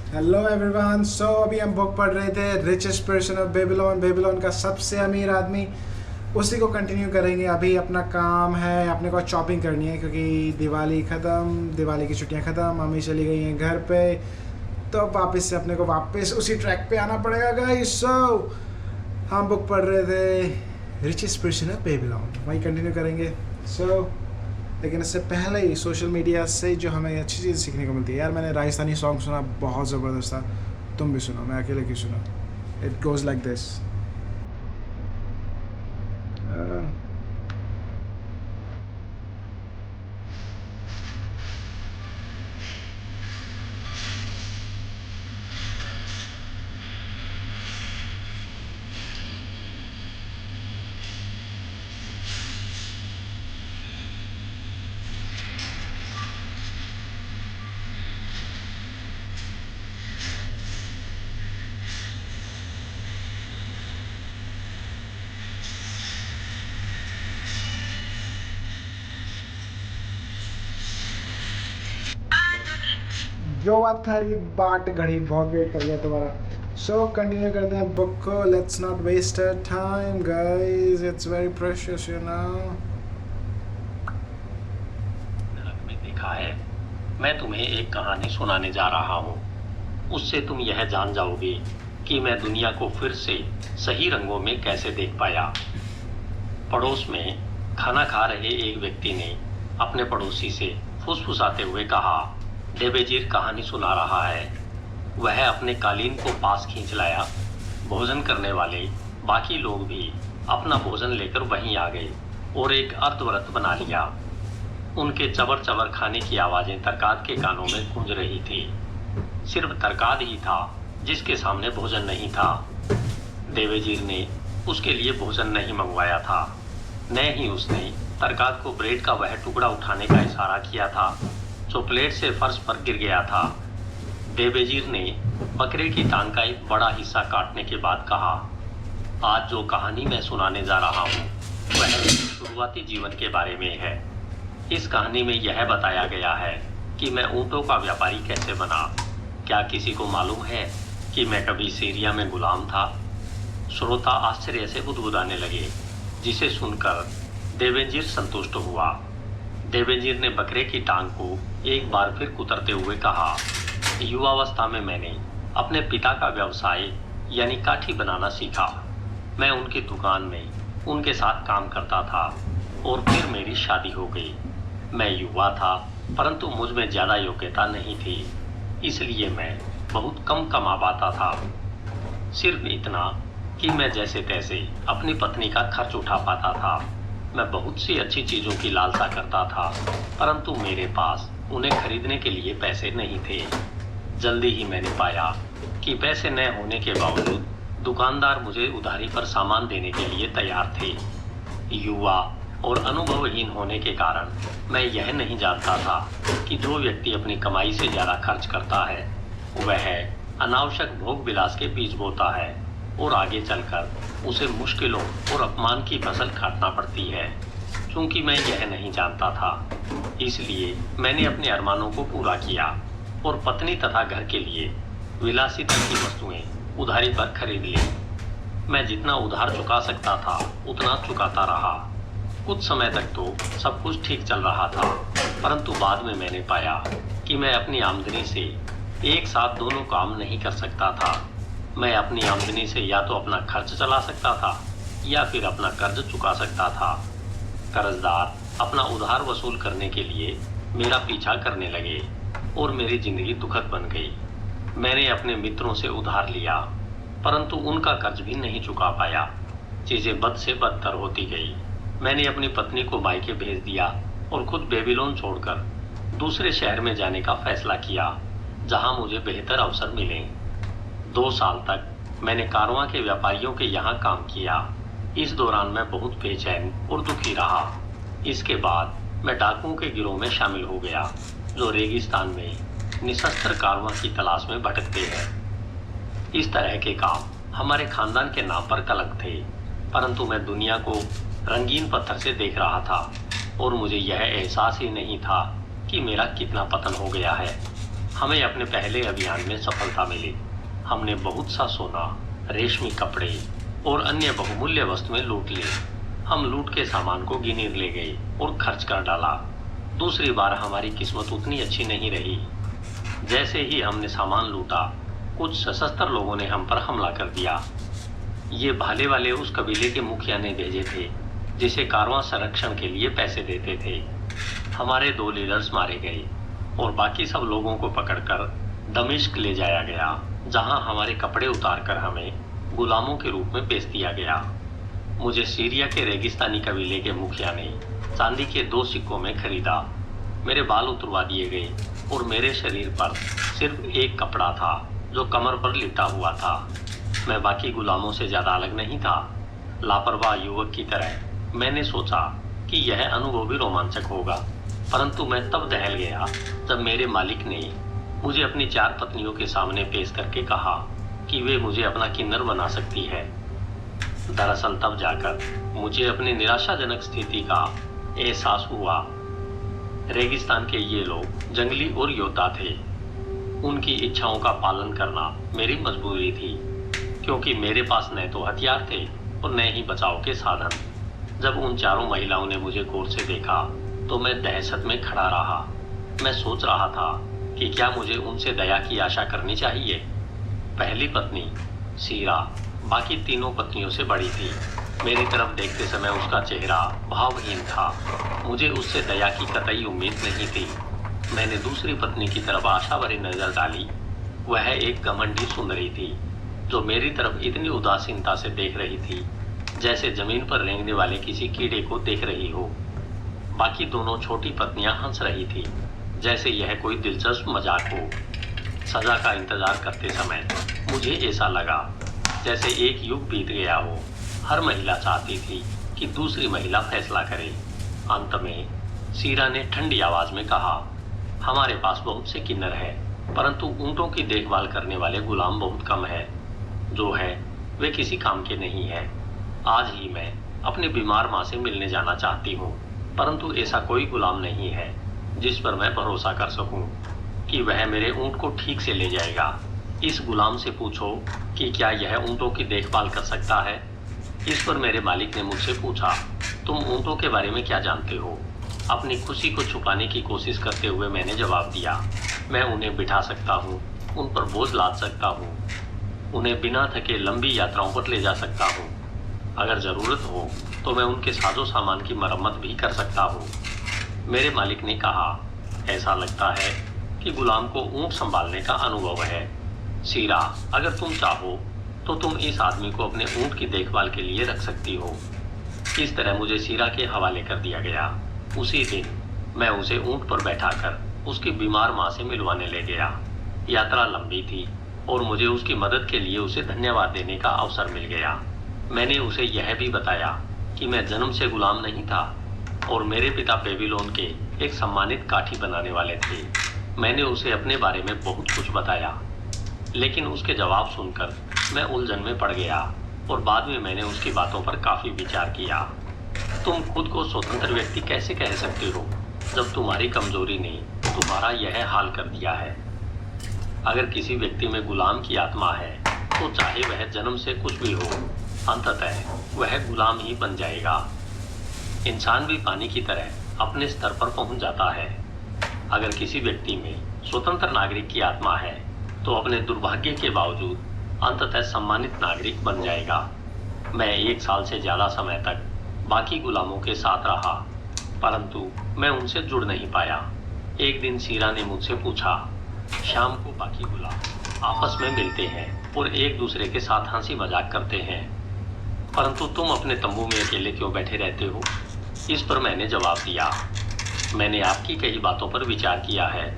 Hello everyone. सो अभी हम book पढ़ रहे थे richest person of Babylon, Babylon का सबसे अमीर आदमी। उसी को कंटिन्यू करेंगे। अभी अपना काम है, अपने को शॉपिंग करनी है क्योंकि दिवाली ख़त्म, दिवाली की छुट्टियां ख़त्म, मम्मी चली गई हैं घर पे। तो अब वापस से अपने को वापस उसी ट्रैक पे आना पड़ेगा गाइस। सो हम बुक पढ़ रहे थे रिचेस्ट पर्सन ऑफ बेबीलोन, वही कंटिन्यू करेंगे। सो लेकिन इससे पहले ही सोशल मीडिया से जो हमें अच्छी चीज़ सीखने को मिलती है। यार मैंने राजस्थानी सॉन्ग सुना, बहुत ज़बरदस्त था। तुम भी सुनो, मैं अकेले क्यों सुना। It goes like this. जो बात था ये बाट घड़ी, बहुत वेट कर गया तुम्हारा। सो कंटिन्यू करते हैं बुक को। Let's not waste time guys, it's very precious you know. में देखा है। मैं तुम्हें एक कहानी सुनाने जा रहा हूँ। उससे तुम यह जान जाओगे कि मैं दुनिया को फिर से सही रंगों में कैसे देख पाया। पड़ोस में खाना खा रहे एक व्यक्ति ने अपने पड़ोसी से फुसफुसाते हुए कहा, देवेजीर कहानी सुना रहा है। वह अपने कालीन को पास खींच लाया। भोजन करने वाले बाकी लोग भी अपना भोजन लेकर वहीं आ गए और एक अर्धव्रत बना लिया। उनके चबर चबर खाने की आवाजें तरकाद के कानों में गूंज रही थी। सिर्फ तरकाद ही था जिसके सामने भोजन नहीं था। देवेजीर ने उसके लिए भोजन नहीं मंगवाया था, न ही उसने तरकाद को ब्रेड का वह टुकड़ा उठाने का इशारा किया था जो प्लेट से फर्श पर गिर गया था। देवेजीर ने बकरे की टांग का एक बड़ा हिस्सा काटने के बाद कहा, आज जो कहानी मैं सुनाने जा रहा हूँ वह मेरे शुरुआती जीवन के बारे में है। इस कहानी में यह बताया गया है कि मैं ऊँटों का व्यापारी कैसे बना। क्या किसी को मालूम है कि मैं कभी सीरिया में गुलाम था? श्रोता आश्चर्य से बुदबुदाने लगे, जिसे सुनकर देवेंजीर संतुष्ट हुआ। देवेंजीर ने बकरे की टांग को एक बार फिर कुतरते हुए कहा, युवावस्था में मैंने अपने पिता का व्यवसाय यानी काठी बनाना सीखा। मैं उनकी दुकान में उनके साथ काम करता था और फिर मेरी शादी हो गई। मैं युवा था परंतु मुझ में ज़्यादा योग्यता नहीं थी, इसलिए मैं बहुत कम कमा पाता था। सिर्फ इतना कि मैं जैसे तैसे अपनी पत्नी का खर्च उठा पाता था। मैं बहुत सी अच्छी चीज़ों की लालसा करता था परंतु मेरे पास उन्हें खरीदने के लिए पैसे नहीं थे। जल्दी ही मैंने पाया कि पैसे न होने के बावजूद दुकानदार मुझे उधारी पर सामान देने के लिए तैयार थे। युवा और अनुभवहीन होने के कारण मैं यह नहीं जानता था कि जो व्यक्ति अपनी कमाई से ज़्यादा खर्च करता है वह अनावश्यक भोग विलास के बीज बोता है और आगे चलकर उसे मुश्किलों और अपमान की फसल काटना पड़ती है। क्योंकि मैं यह नहीं जानता था, इसलिए मैंने अपने अरमानों को पूरा किया और पत्नी तथा घर के लिए विलासिता की वस्तुएं उधारी पर खरीद ली। मैं जितना उधार चुका सकता था उतना चुकाता रहा। कुछ समय तक तो सब कुछ ठीक चल रहा था, परंतु बाद में मैंने पाया कि मैं अपनी आमदनी से एक साथ दोनों काम नहीं कर सकता था। मैं अपनी आमदनी से या तो अपना खर्च चला सकता था या फिर अपना कर्ज चुका सकता था। कर्जदार अपना उधार वसूल करने के लिए मेरा पीछा करने लगे और मेरी जिंदगी दुखद बन गई। मैंने अपने मित्रों से उधार लिया परंतु उनका कर्ज भी नहीं चुका पाया। चीज़ें बद से बदतर होती गई। मैंने अपनी पत्नी को मायके भेज दिया और खुद बेबीलोन छोड़कर दूसरे शहर में जाने का फैसला किया जहां मुझे बेहतर अवसर मिले। 2 साल तक मैंने कारवां के व्यापारियों के यहाँ काम किया। इस दौरान मैं बहुत बेचैन और दुखी रहा। इसके बाद मैं डाकुओं के गिरोह में शामिल हो गया जो रेगिस्तान में निशस्त्र कारवां की तलाश में भटकते हैं। इस तरह के काम हमारे खानदान के नाम पर कलंक थे, परंतु मैं दुनिया को रंगीन पत्थर से देख रहा था और मुझे यह एहसास ही नहीं था कि मेरा कितना पतन हो गया है। हमें अपने पहले अभियान में सफलता मिली। हमने बहुत सा सोना, रेशमी कपड़े और अन्य बहुमूल्य वस्तुएं लूट ली। हम लूट के सामान को गिनीर ले गए और खर्च कर डाला। दूसरी बार हमारी किस्मत उतनी अच्छी नहीं रही। जैसे ही हमने सामान लूटा, कुछ सशस्त्र लोगों ने हम पर हमला कर दिया। ये भाले वाले उस कबीले के मुखिया ने भेजे थे, जिसे कारवां संरक्षण के लिए पैसे देते थे। हमारे 2 लीडर्स मारे गए और बाकी सब लोगों को पकड़कर दमिश्क ले जाया गया, जहां हमारे कपड़े उतारकर हमें गुलामों के रूप में बेच दिया गया। मुझे सीरिया के रेगिस्तानी कबीले के मुखिया ने चांदी के 2 सिक्कों में खरीदा। मेरे बाल उतरवा दिए गए और मेरे शरीर पर सिर्फ एक कपड़ा था जो कमर पर लिटा हुआ था। मैं बाकी गुलामों से ज्यादा अलग नहीं था। लापरवाह युवक की तरह मैंने सोचा कि यह अनुभव भी रोमांचक होगा, परंतु मैं तब दहल गया जब मेरे मालिक ने मुझे अपनी 4 पत्नियों के सामने पेश करके कहा कि वे मुझे अपना किन्नर बना सकती है। दरअसल तब जाकर मुझे अपनी निराशाजनक स्थिति का एहसास हुआ। रेगिस्तान के ये लोग जंगली और योद्धा थे। उनकी इच्छाओं का पालन करना मेरी मजबूरी थी, क्योंकि मेरे पास न तो हथियार थे और न ही बचाव के साधन। जब उन 4 महिलाओं ने मुझे गौर से देखा तो मैं दहशत में खड़ा रहा। मैं सोच रहा था कि क्या मुझे उनसे दया की आशा करनी चाहिए। पहली पत्नी सीरा बाकी तीनों पत्नियों से बड़ी थी। मेरी तरफ देखते समय उसका चेहरा भावहीन था। मुझे उससे दया की कतई उम्मीद नहीं थी। मैंने दूसरी पत्नी की तरफ आशा भरी नजर डाली। वह एक घमंडी सुंदरी थी जो मेरी तरफ इतनी उदासीनता से देख रही थी जैसे जमीन पर रेंगने वाले किसी कीड़े को देख रही हो। बाकी दोनों छोटी पत्नियां हंस रही थी जैसे यह कोई दिलचस्प मजाक हो। सजा का इंतजार करते समय मुझे ऐसा लगा जैसे एक युग बीत गया हो। हर महिला चाहती थी कि दूसरी महिला फैसला करे। अंत में सीरा ने ठंडी आवाज में कहा, हमारे पास बहुत से किन्नर है, परंतु ऊंटों की देखभाल करने वाले गुलाम बहुत कम है। जो है वे किसी काम के नहीं है। आज ही मैं अपनी बीमार माँ से मिलने जाना चाहती हूँ, परंतु ऐसा कोई गुलाम नहीं है जिस पर मैं भरोसा कर सकूं कि वह मेरे ऊंट को ठीक से ले जाएगा। इस गुलाम से पूछो कि क्या यह ऊंटों की देखभाल कर सकता है। इस पर मेरे मालिक ने मुझसे पूछा, तुम ऊंटों के बारे में क्या जानते हो। अपनी खुशी को छुपाने की कोशिश करते हुए मैंने जवाब दिया, मैं उन्हें बिठा सकता हूँ, उन पर बोझ लाद सकता हूँ, उन्हें बिना थके लंबी यात्राओं पर ले जा सकता हूँ। अगर जरूरत हो तो मैं उनके साजो सामान की मरम्मत भी कर सकता हूँ। मेरे मालिक ने कहा, ऐसा लगता है कि गुलाम को ऊंट संभालने का अनुभव है। सीरा, अगर तुम चाहो तो तुम इस आदमी को अपने ऊंट की देखभाल के लिए रख सकती हो। इस तरह मुझे सीरा के हवाले कर दिया गया। उसी दिन मैं उसे ऊंट पर बैठाकर उसकी बीमार माँ से मिलवाने ले गया। यात्रा लंबी थी और मुझे उसकी मदद के लिए उसे धन्यवाद देने का अवसर मिल गया। मैंने उसे यह भी बताया कि मैं जन्म से गुलाम नहीं था और मेरे पिता बेबीलोन के एक सम्मानित काठी बनाने वाले थे। मैंने उसे अपने बारे में बहुत कुछ बताया, लेकिन उसके जवाब सुनकर मैं उलझन में पड़ गया और बाद में मैंने उसकी बातों पर काफी विचार किया। तुम खुद को स्वतंत्र व्यक्ति कैसे कह सकते हो जब तुम्हारी कमजोरी ने तुम्हारा यह हाल कर दिया है। अगर किसी व्यक्ति में गुलाम की आत्मा है तो चाहे वह जन्म से कुछ भी हो, अंततः वह गुलाम ही बन जाएगा। इंसान भी पानी की तरह अपने स्तर पर पहुंच जाता है। अगर किसी व्यक्ति में स्वतंत्र नागरिक की आत्मा है तो अपने दुर्भाग्य के बावजूद अंततः सम्मानित नागरिक बन जाएगा। मैं 1 साल से ज्यादा समय तक बाकी गुलामों के साथ रहा, परंतु मैं उनसे जुड़ नहीं पाया। एक दिन सीरा ने मुझसे पूछा, शाम को बाकी गुलाम आपस में मिलते हैं और एक दूसरे के साथ हंसी मजाक करते हैं, परंतु तुम अपने तंबू में अकेले क्यों बैठे रहते हो। इस पर मैंने जवाब दिया, मैंने आपकी कई बातों पर विचार किया है।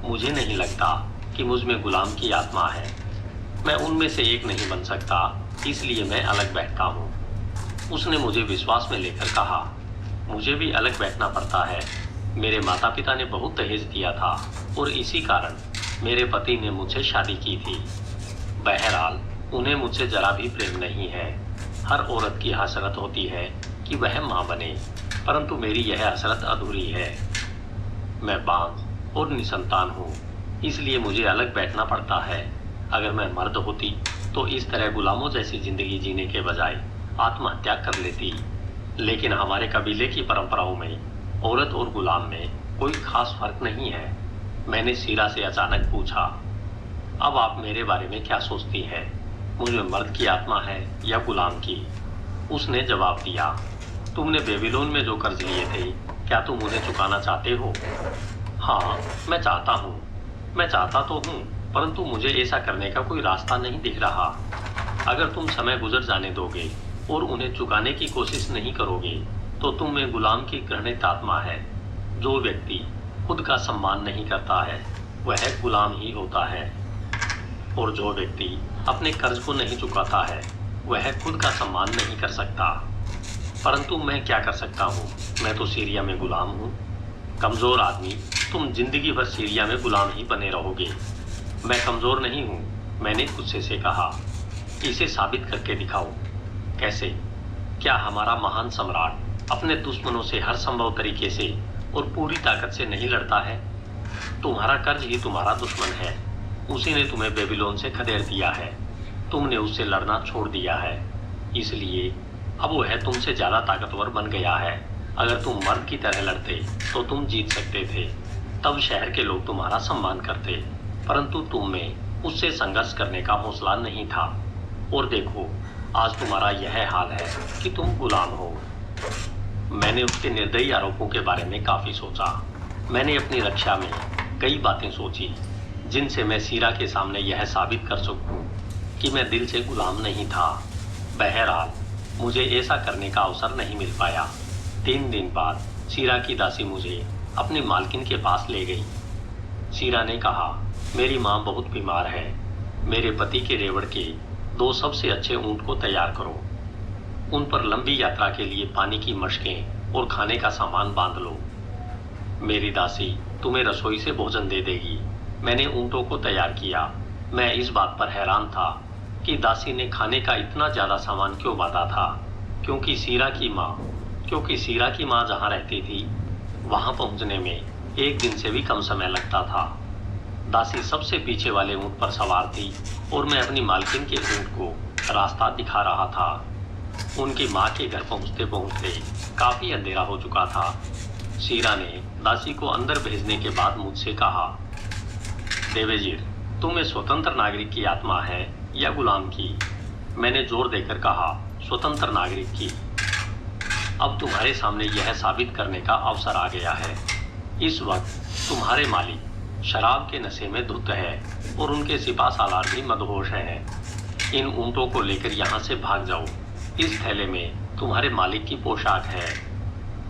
मुझे नहीं लगता कि मुझ में गुलाम की आत्मा है। मैं उनमें से एक नहीं बन सकता, इसलिए मैं अलग बैठता हूँ। उसने मुझे विश्वास में लेकर कहा, मुझे भी अलग बैठना पड़ता है। मेरे माता पिता ने बहुत दहेज दिया था और इसी कारण मेरे पति ने मुझसे शादी की थी। बहरहाल उन्हें मुझसे जरा भी प्रेम नहीं है। हर औरत की हसरत होती है कि वह माँ बने, परंतु मेरी यह हसरत अधूरी है। मैं बांझ और निसंतान हूँ। इसलिए मुझे अलग बैठना पड़ता है। अगर मैं मर्द होती तो इस तरह गुलामों जैसी जिंदगी जीने के बजाय आत्महत्या कर लेती। लेकिन हमारे कबीले की परंपराओं में औरत और गुलाम में कोई खास फर्क नहीं है। मैंने सीरा से अचानक पूछा, अब आप मेरे बारे में क्या सोचती है? मुझे मर्द की आत्मा है या गुलाम की? उसने जवाब दिया, तुमने बेबीलोन में जो कर्ज लिए थे, क्या तुम उन्हें चुकाना चाहते हो? हाँ, मैं चाहता तो हूँ, परंतु मुझे ऐसा करने का कोई रास्ता नहीं दिख रहा। अगर तुम समय गुजर जाने दोगे और उन्हें चुकाने की कोशिश नहीं करोगे तो तुम में गुलाम की घृणित आत्मा है। जो व्यक्ति खुद का सम्मान नहीं करता है वह गुलाम ही होता है, और जो व्यक्ति अपने कर्ज को नहीं चुकाता है वह खुद का सम्मान नहीं कर सकता। परंतु मैं क्या कर सकता हूँ? मैं तो सीरिया में गुलाम हूँ। कमजोर आदमी, तुम जिंदगी भर सीरिया में गुलाम ही बने रहोगे। मैं कमजोर नहीं हूँ, मैंने गुस्से से कहा। इसे साबित करके दिखाओ। कैसे? क्या हमारा महान सम्राट अपने दुश्मनों से हर संभव तरीके से और पूरी ताकत से नहीं लड़ता है? तुम्हारा कर्ज ही तुम्हारा दुश्मन है। उसी ने तुम्हें बेबीलोन से खदेड़ दिया है। तुमने उससे लड़ना छोड़ दिया है, इसलिए अब वह तुमसे ज्यादा ताकतवर बन गया है। अगर तुम मर्द की तरह लड़ते तो तुम जीत सकते थे। तब शहर के लोग तुम्हारा सम्मान करते, परंतु तुम में उससे संघर्ष करने का हौसला नहीं था। और देखो, आज तुम्हारा यह हाल है कि तुम गुलाम हो। मैंने उसके निर्दयी आरोपों के बारे में काफी सोचा। मैंने अपनी रक्षा में कई बातें सोची जिनसे मैं सीरा के सामने यह साबित कर सकूं कि मैं दिल से गुलाम नहीं था। बहरहाल मुझे ऐसा करने का अवसर नहीं मिल पाया। 3 दिन बाद सीरा की दासी मुझे अपनी मालकिन के पास ले गई। सीरा ने कहा, मेरी माँ बहुत बीमार है। मेरे पति के रेवड़ के 2 सबसे अच्छे ऊंट को तैयार करो। उन पर लंबी यात्रा के लिए पानी की मशकें और खाने का सामान बांध लो। मेरी दासी तुम्हें रसोई से भोजन दे देगी। मैंने ऊंटों को तैयार किया। मैं इस बात पर हैरान था कि दासी ने खाने का इतना ज्यादा सामान क्यों बांधा था, क्योंकि सीरा की माँ जहाँ रहती थी वहां पहुंचने में 1 दिन से भी कम समय लगता था। दासी सबसे पीछे वाले ऊंट पर सवार थी और मैं अपनी मालकिन के ऊंट को रास्ता दिखा रहा था। उनकी माँ के घर पहुंचते पहुंचते काफी अंधेरा हो चुका था। सीरा ने दासी को अंदर भेजने के बाद मुझसे कहा, देवेजीर, तुम में स्वतंत्र नागरिक की आत्मा है या गुलाम की? मैंने जोर देकर कहा, स्वतंत्र नागरिक की। अब तुम्हारे सामने यह साबित करने का अवसर आ गया है। इस वक्त तुम्हारे मालिक शराब के नशे में धुत है और उनके सिपा सालार भी मदहोश हैं। इन ऊंटों को लेकर यहाँ से भाग जाओ। इस थैले में तुम्हारे मालिक की पोशाक है,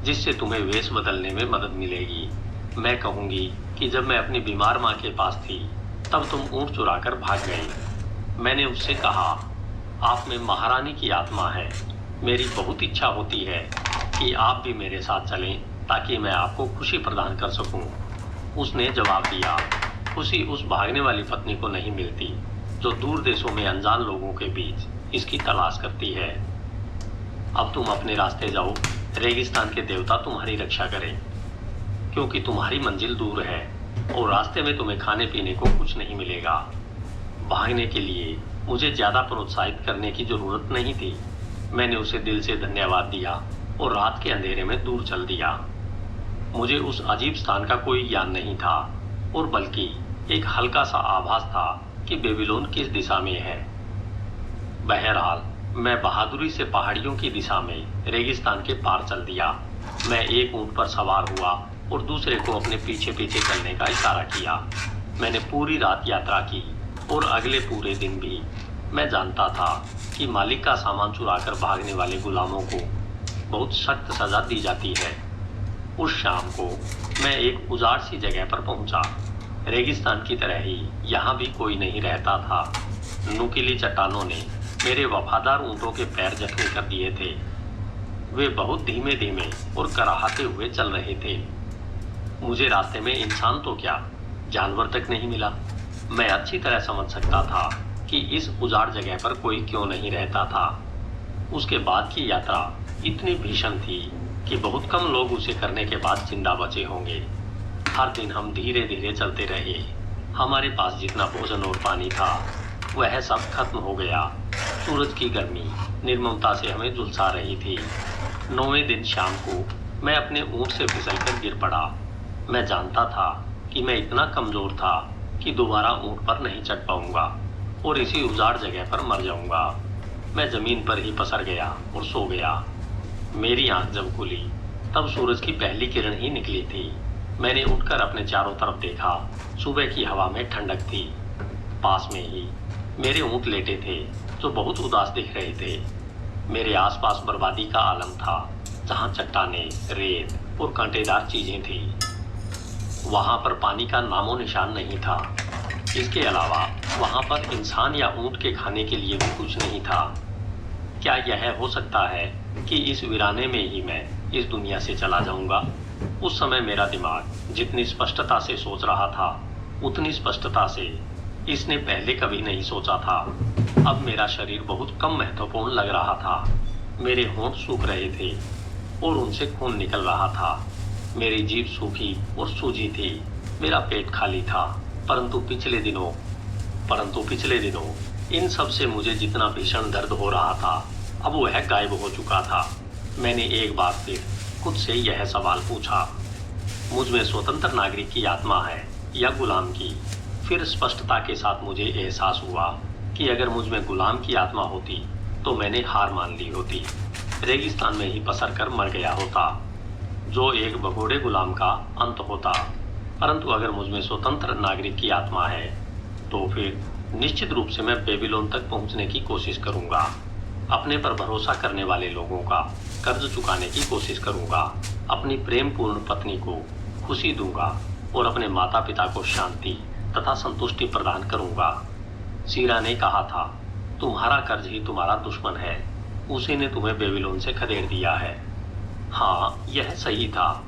जिससे तुम्हें वेश बदलने में मदद मिलेगी। मैं कहूँगी कि जब मैं अपनी बीमार माँ के पास थी तब तुम ऊंट चुराकर भाग गए। मैंने उससे कहा, आप में महारानी की आत्मा है। मेरी बहुत इच्छा होती है कि आप भी मेरे साथ चलें ताकि मैं आपको खुशी प्रदान कर सकूं। उसने जवाब दिया, खुशी उस भागने वाली पत्नी को नहीं मिलती जो दूर देशों में अनजान लोगों के बीच इसकी तलाश करती है। अब तुम अपने रास्ते जाओ, रेगिस्तान के देवता तुम्हारी रक्षा करें, क्योंकि तुम्हारी मंजिल दूर है और रास्ते में तुम्हें खाने पीने को कुछ नहीं मिलेगा। भागने के लिए मुझे ज्यादा प्रोत्साहित करने की जरूरत नहीं थी। मैंने उसे दिल से धन्यवाद दिया और रात के अंधेरे में दूर चल दिया। मुझे उस अजीब स्थान का कोई ज्ञान नहीं था, और बल्कि एक हल्का सा आभास था कि बेबीलोन किस दिशा में है। बहरहाल मैं बहादुरी से पहाड़ियों की दिशा में रेगिस्तान के पार चल दिया। मैं एक ऊंट पर सवार हुआ और दूसरे को अपने पीछे पीछे चलने का इशारा किया। मैंने पूरी रात यात्रा की और अगले पूरे दिन भी। मैं जानता था कि मालिक का सामान चुराकर भागने वाले गुलामों को बहुत सख्त सजा दी जाती है। उस शाम को मैं एक उजाड़ सी जगह पर पहुंचा। रेगिस्तान की तरह ही यहाँ भी कोई नहीं रहता था। नुकीली चट्टानों ने मेरे वफादार ऊंटों के पैर जख्मी कर दिए थे। वे बहुत धीमे धीमे और कराहते हुए चल रहे थे। मुझे रास्ते में इंसान तो क्या, जानवर तक नहीं मिला। मैं अच्छी तरह समझ सकता था कि इस उजाड़ जगह पर कोई क्यों नहीं रहता था। उसके बाद की यात्रा इतनी भीषण थी कि बहुत कम लोग उसे करने के बाद जिंदा बचे होंगे। हर दिन हम धीरे धीरे चलते रहे। हमारे पास जितना भोजन और पानी था वह सब खत्म हो गया। सूरज की गर्मी निर्ममता से हमें झुलसा रही थी। 9वें दिन शाम को मैं अपने ऊंट से फिसलकर गिर पड़ा। मैं जानता था कि मैं इतना कमजोर था कि दोबारा ऊंट पर नहीं चढ़ पाऊंगा और इसी उजाड़ जगह पर मर जाऊंगा। मैं जमीन पर ही पसर गया और सो गया। मेरी आंख जब खुली तब सूरज की पहली किरण ही निकली थी। मैंने उठकर अपने चारों तरफ देखा। सुबह की हवा में ठंडक थी। पास में ही मेरे ऊंट लेटे थे जो बहुत उदास दिख रहे थे। मेरे आसपास बर्बादी का आलम था, जहां चट्टानें, रेत और कांटेदार चीजें थी। वहां पर पानी का नामो निशान नहीं था। इसके अलावा वहां पर इंसान या ऊंट के खाने के लिए भी कुछ नहीं था। क्या यह हो सकता है कि इस वीराने में ही मैं इस दुनिया से चला जाऊंगा? उस समय मेरा दिमाग जितनी स्पष्टता से सोच रहा था उतनी स्पष्टता से इसने पहले कभी नहीं सोचा था। अब मेरा शरीर बहुत कम महत्वपूर्ण लग रहा था। मेरे होंठ सूख रहे थे और उनसे खून निकल रहा था। मेरी जीभ सूखी और सूजी थी। मेरा पेट खाली था। परंतु पिछले दिनों इन सब से मुझे जितना भीषण दर्द हो रहा था अब वह गायब हो चुका था। मैंने एक बार फिर खुद से यह सवाल पूछा, मुझ में स्वतंत्र नागरिक की आत्मा है या गुलाम की? फिर स्पष्टता के साथ मुझे एहसास हुआ कि अगर मुझ में गुलाम की आत्मा होती तो मैंने हार मान ली होती, रेगिस्तान में ही पसर कर मर गया होता, जो एक भगोड़े गुलाम का अंत होता। परंतु अगर मुझ में स्वतंत्र नागरिक की आत्मा है तो फिर निश्चित रूप से मैं बेबीलोन तक पहुंचने की कोशिश करूंगा। अपने पर भरोसा करने वाले लोगों का कर्ज चुकाने की कोशिश करूंगा। अपनी प्रेमपूर्ण पत्नी को खुशी दूंगा और अपने माता पिता को शांति तथा संतुष्टि प्रदान करूंगा। सीरा ने कहा था, तुम्हारा कर्ज ही तुम्हारा दुश्मन है, उसी ने तुम्हें बेबीलोन से खदेड़ दिया है। हाँ, यह सही था।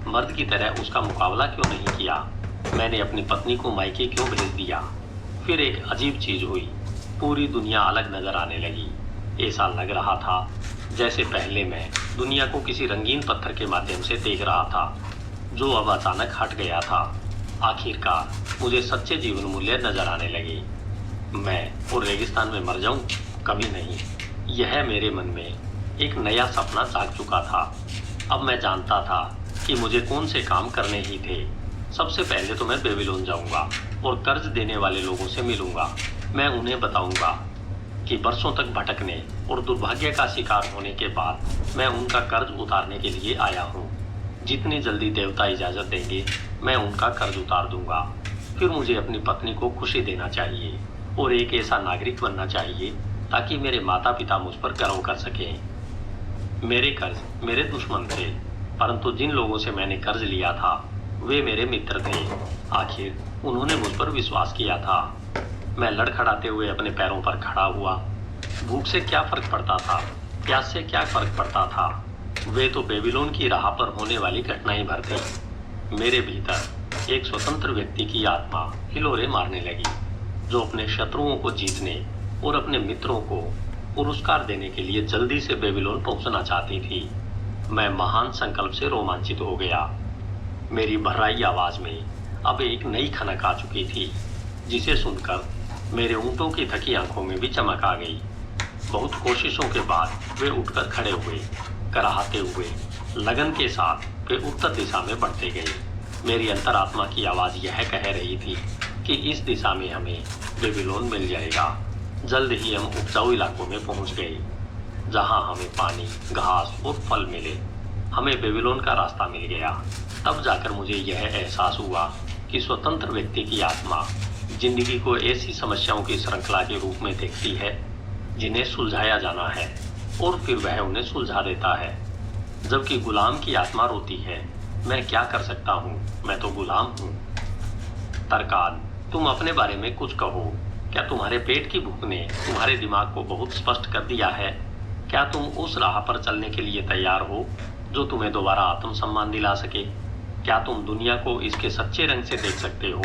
मर्द की तरह उसका मुकाबला क्यों नहीं किया? मैंने अपनी पत्नी को मायके क्यों भेज दिया? फिर एक अजीब चीज हुई। पूरी दुनिया अलग नजर आने लगी। ऐसा लग रहा था जैसे पहले मैं दुनिया को किसी रंगीन पत्थर के माध्यम से देख रहा था, जो अब अचानक हट गया था। आखिरकार मुझे सच्चे जीवन मूल्य नजर आने लगे। मैं और रेगिस्तान में मर जाऊं? कभी नहीं। यह मेरे मन में एक नया सपना जाग चुका था। अब मैं जानता था कि मुझे कौन से काम करने ही थे। सबसे पहले तो मैं बेबीलोन जाऊंगा और कर्ज देने वाले लोगों से मिलूंगा। मैं उन्हें बताऊंगा कि बरसों तक भटकने और दुर्भाग्य का शिकार होने के बाद मैं उनका कर्ज उतारने के लिए आया हूँ। जितनी जल्दी देवता इजाजत देंगे मैं उनका कर्ज उतार दूंगा। फिर मुझे अपनी पत्नी को खुशी देना चाहिए और एक ऐसा नागरिक बनना चाहिए ताकि मेरे माता पिता मुझ पर गर्व कर सकें। मेरे कर्ज मेरे दुश्मन थे, परंतु जिन लोगों से मैंने कर्ज लिया था वे मेरे मित्र थे। आखिर उन्होंने मुझ पर विश्वास किया था। मैं लड़खड़ाते हुए अपने पैरों पर खड़ा हुआ। भूख से क्या फर्क पड़ता था, प्यास से क्या फर्क पड़ता था? वे तो बेबीलोन की राह पर होने वाली घटनाएं भर थी। मेरे भीतर एक स्वतंत्र व्यक्ति की आत्मा हिलोरे मारने लगी, जो अपने शत्रुओं को जीतने और अपने मित्रों को पुरस्कार देने के लिए जल्दी से बेबीलोन पहुंचना चाहती थी। मैं महान संकल्प से रोमांचित हो गया। मेरी भर्राई आवाज में अब एक नई खनक आ चुकी थी, जिसे सुनकर मेरे ऊंटों की थकी आंखों में भी चमक आ गई। बहुत कोशिशों के बाद वे उठकर खड़े हुए। कराहते हुए लगन के साथ वे उत्तर दिशा में बढ़ते गए। मेरी अंतरात्मा की आवाज यह कह रही थी कि इस दिशा में हमें बेबीलोन मिल जाएगा। जल्द ही हम उपजाऊ इलाकों में पहुंच गए, जहां हमें पानी, घास और फल मिले। हमें बेबीलोन का रास्ता मिल गया। तब जाकर मुझे यह एहसास हुआ कि स्वतंत्र व्यक्ति की आत्मा जिंदगी को ऐसी समस्याओं की श्रृंखला के रूप में देखती है जिन्हें सुलझाया जाना है, और फिर वह उन्हें सुलझा देता है। जबकि गुलाम की आत्मा रोती है, मैं क्या कर सकता हूँ, मैं तो गुलाम हूँ। तरकाद, तुम अपने बारे में कुछ कहो। क्या तुम्हारे पेट की भूख ने तुम्हारे दिमाग को बहुत स्पष्ट कर दिया है? क्या तुम उस राह पर चलने के लिए तैयार हो जो तुम्हें दोबारा आत्मसम्मान दिला सके? क्या तुम दुनिया को इसके सच्चे रंग से देख सकते हो?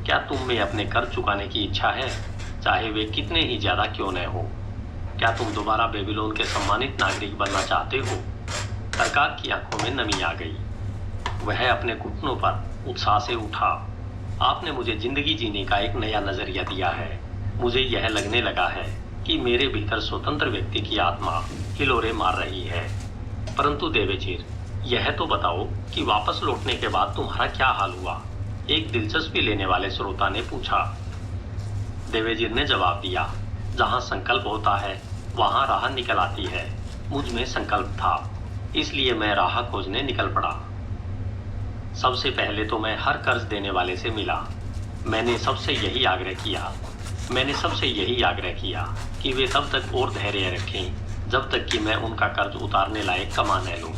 क्या तुम में अपने कर्ज चुकाने की इच्छा है, चाहे वे कितने ही ज्यादा क्यों न हो? क्या तुम दोबारा बेबीलोन के सम्मानित नागरिक बनना चाहते हो? तरकाद की आंखों में नमी आ गई। वह अपने घुटनों पर उत्साह से उठा आपने मुझे जिंदगी जीने का एक नया नजरिया दिया है। मुझे यह लगने लगा है कि मेरे भीतर स्वतंत्र व्यक्ति की आत्मा हिलोरे मार रही है। परंतु देवेजीर, यह तो बताओ कि वापस लौटने के बाद तुम्हारा क्या हाल हुआ? एक दिलचस्पी लेने वाले श्रोता ने पूछा। देवेजीर ने जवाब दिया, जहां संकल्प होता है वहां राह निकल आती है। मुझ में संकल्प था, इसलिए मैं राह खोजने निकल पड़ा। सबसे पहले तो मैं हर कर्ज देने वाले से मिला। मैंने सबसे यही आग्रह किया कि वे तब तक और धैर्य रखें जब तक कि मैं उनका कर्ज उतारने लायक कमा न लूं।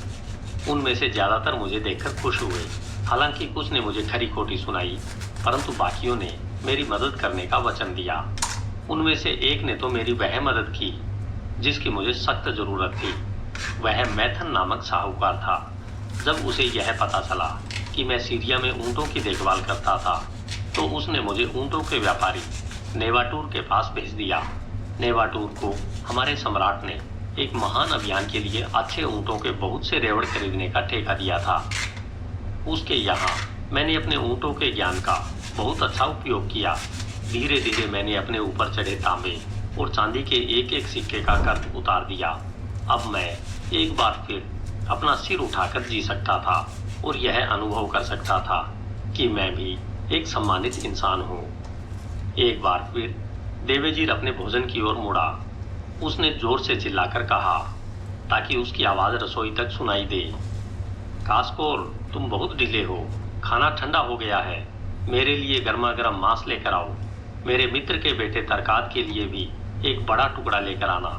उनमें से ज्यादातर मुझे देखकर खुश हुए। हालांकि कुछ ने मुझे खरी खोटी सुनाई, परंतु बाकियों ने मेरी मदद करने का वचन दिया। उनमें से एक ने तो मेरी वह मदद की जिसकी मुझे सख्त जरूरत थी। वह मैथन नामक साहूकार था। जब उसे यह पता चला कि मैं सीरिया में ऊंटों की देखभाल करता था, तो उसने मुझे ऊंटों के व्यापारी नेवाटूर के पास भेज दिया। नेवाटूर को हमारे सम्राट ने एक महान अभियान के लिए अच्छे ऊंटों के बहुत से रेवड़ खरीदने का ठेका दिया था। उसके यहाँ मैंने अपने ऊंटों के ज्ञान का बहुत अच्छा उपयोग किया। धीरे धीरे मैंने अपने ऊपर चढ़े तांबे और चांदी के एक एक सिक्के का कर्ज उतार दिया। अब मैं एक बार फिर अपना सिर उठाकर जी सकता था और यह अनुभव कर सकता था कि मैं भी एक सम्मानित इंसान हूँ। एक बार फिर देवेजीर अपने भोजन की ओर मुड़ा। उसने जोर से चिल्लाकर कहा ताकि उसकी आवाज रसोई तक सुनाई दे, कास्कोर, तुम बहुत ढीले हो। खाना ठंडा हो गया है। मेरे लिए गर्मा गर्म मांस लेकर आओ। मेरे मित्र के बेटे तरकात के लिए भी एक बड़ा टुकड़ा लेकर आना,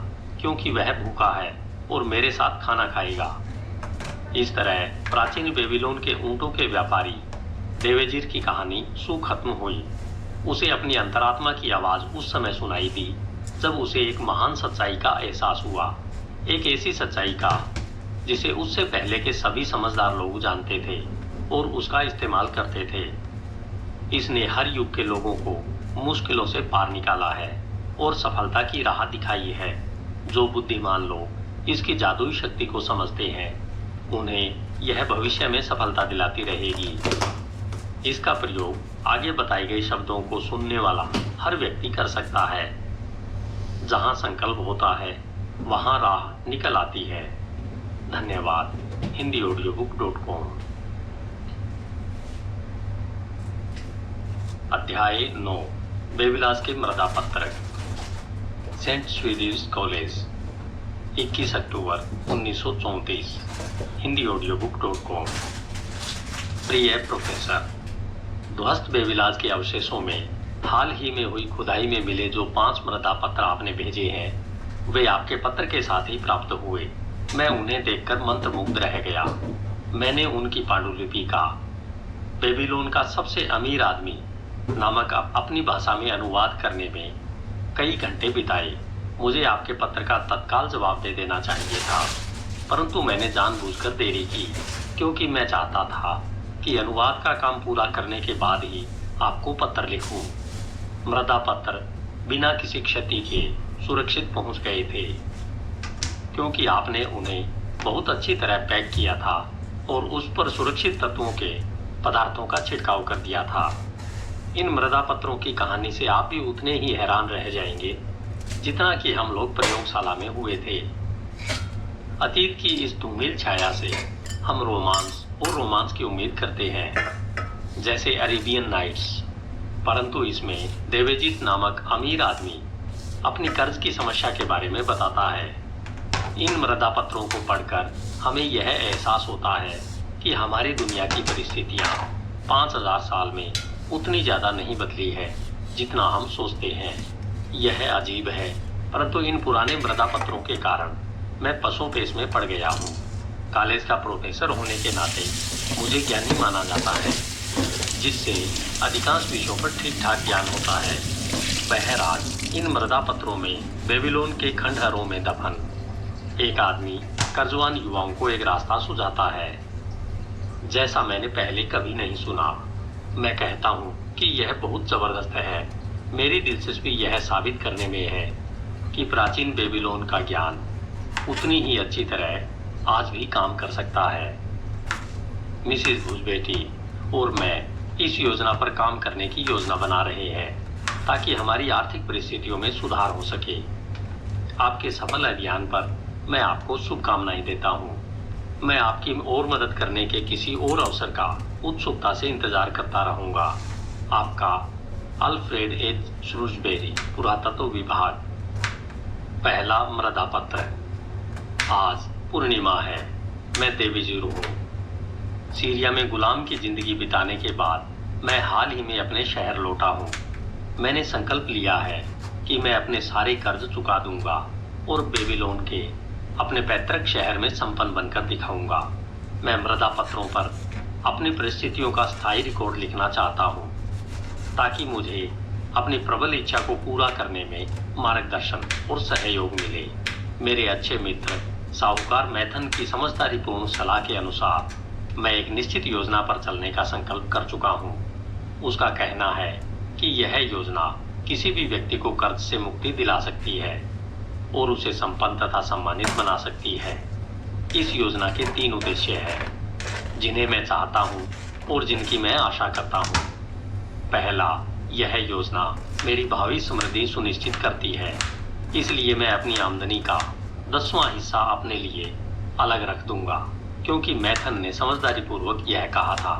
क्योंकि वह भूखा है और मेरे साथ खाना खाएगा। इस तरह प्राचीन बेबीलोन के ऊंटों के व्यापारी देवेजीर की कहानी खत्म हुई। उसे अपनी अंतरात्मा की आवाज उस समय सुनाई दी जब उसे एक महान सच्चाई का एहसास हुआ। एक ऐसी सच्चाई का जिसे उससे पहले के सभी समझदार लोग जानते थे और उसका इस्तेमाल करते थे। इसने हर युग के लोगों को मुश्किलों से पार निकाला है और सफलता की राह दिखाई है। जो बुद्धिमान लोग इसकी जादुई शक्ति को समझते हैं, उन्हें यह भविष्य में सफलता दिलाती रहेगी। इसका प्रयोग आगे बताए गए शब्दों को सुनने वाला हर व्यक्ति कर सकता है। जहां संकल्प होता है वहां राह निकल आती है। धन्यवाद। HindiAudiobook.com। अध्याय 9, बेविलास के मृदा पत्रक। सेंट स्वीडिश कॉलेज, 21 अक्टूबर 1934। HindiAudiobook.com। प्रिय प्रोफेसर, ध्वस्त बेविलास के अवशेषों में हाल ही में हुई खुदाई में मिले जो 5 मृदा पत्र आपने भेजे हैं, वे आपके पत्र के साथ ही प्राप्त हुए। मैं उन्हें देखकर मंत्रमुग्ध रह गया। मैंने उनकी पांडुलिपि का बेबीलोन का सबसे अमीर आदमी नामक अपनी भाषा में अनुवाद करने में कई घंटे बिताए। मुझे आपके पत्र का तत्काल जवाब दे देना चाहिए था, परंतु मैंने जानबूझकर देरी की, क्योंकि मैं चाहता था कि अनुवाद का काम पूरा करने के बाद ही आपको पत्र लिखूं। मृदा पत्र बिना किसी क्षति के सुरक्षित पहुंच गए थे, क्योंकि आपने उन्हें बहुत अच्छी तरह पैक किया था और उस पर सुरक्षित तत्वों के पदार्थों का छिड़काव कर दिया था। इन मृदा पत्रों की कहानी से आप भी उतने ही हैरान रह जाएंगे जितना कि हम लोग प्रयोगशाला में हुए थे। अतीत की इस धूमिल छाया से हम रोमांस की उम्मीद करते हैं, जैसे अरेबियन नाइट्स, परंतु इसमें देवेजीत नामक अमीर आदमी अपनी कर्ज की समस्या के बारे में बताता है। इन मृदा पत्रों को पढ़कर हमें यह एहसास होता है कि हमारी दुनिया की परिस्थितियां 5000 साल में उतनी ज्यादा नहीं बदली है जितना हम सोचते हैं। यह अजीब है, परंतु इन पुराने मृदा पत्रों के कारण मैं पसोपेश में पड़ गया हूँ। कॉलेज का प्रोफेसर होने के नाते मुझे ज्ञानी माना जाता है, जिससे अधिकांश विषयों पर ठीक ठाक ज्ञान होता है। बहरहाल इन मृदा पत्रों में बेबीलोन के खंडहरों में दफन एक आदमी कर्जवान युवाओं को एक रास्ता सुझाता है, जैसा मैंने पहले कभी नहीं सुना। मैं कहता हूँ कि यह बहुत जबरदस्त है। मेरी दिलचस्पी यह साबित करने में है कि प्राचीन बेबीलोन का ज्ञान उतनी ही अच्छी तरह आज भी काम कर सकता है। मिसिस भुजबेटी और मैं इस योजना पर काम करने की योजना बना रहे हैं ताकि हमारी आर्थिक परिस्थितियों में सुधार हो सके। आपके सफल अभियान पर मैं आपको शुभकामनाएं देता हूं। मैं आपकी और मदद करने के किसी और अवसर का उत्सुकता से इंतजार करता रहूंगा। आपका अल्फ्रेड एच श्रूसबेरी, पुरातत्व विभाग। पहला मृदा पत्र। आज पूर्णिमा है। मैं देवीजीरू हूँ। सीरिया में गुलाम की जिंदगी बिताने के बाद मैं हाल ही में अपने शहर लौटा हूँ। मैंने संकल्प लिया है कि मैं अपने सारे कर्ज चुका दूंगा और बेबीलोन के अपने पैतृक शहर में संपन्न बनकर दिखाऊंगा। मैं मृदा पत्रों पर अपनी परिस्थितियों का स्थायी रिकॉर्ड लिखना चाहता हूँ ताकि मुझे अपनी प्रबल इच्छा को पूरा करने में मार्गदर्शन और सहयोग मिले। मेरे अच्छे मित्र साहूकार मैथन की समझदारीपूर्ण सलाह के अनुसार मैं एक निश्चित योजना पर चलने का संकल्प कर चुका हूँ। उसका कहना है कि यह योजना किसी भी व्यक्ति को कर्ज से मुक्ति दिला सकती है और उसे संपन्न तथा सम्मानित बना सकती है। इस योजना के 3 उद्देश्य हैं जिन्हें मैं चाहता हूँ और जिनकी मैं आशा करता हूँ। पहला, यह योजना मेरी भावी समृद्धि सुनिश्चित करती है, इसलिए मैं अपनी आमदनी का 10वां हिस्सा अपने लिए अलग रख दूंगा, क्योंकि मैथन ने समझदारीपूर्वक यह कहा था।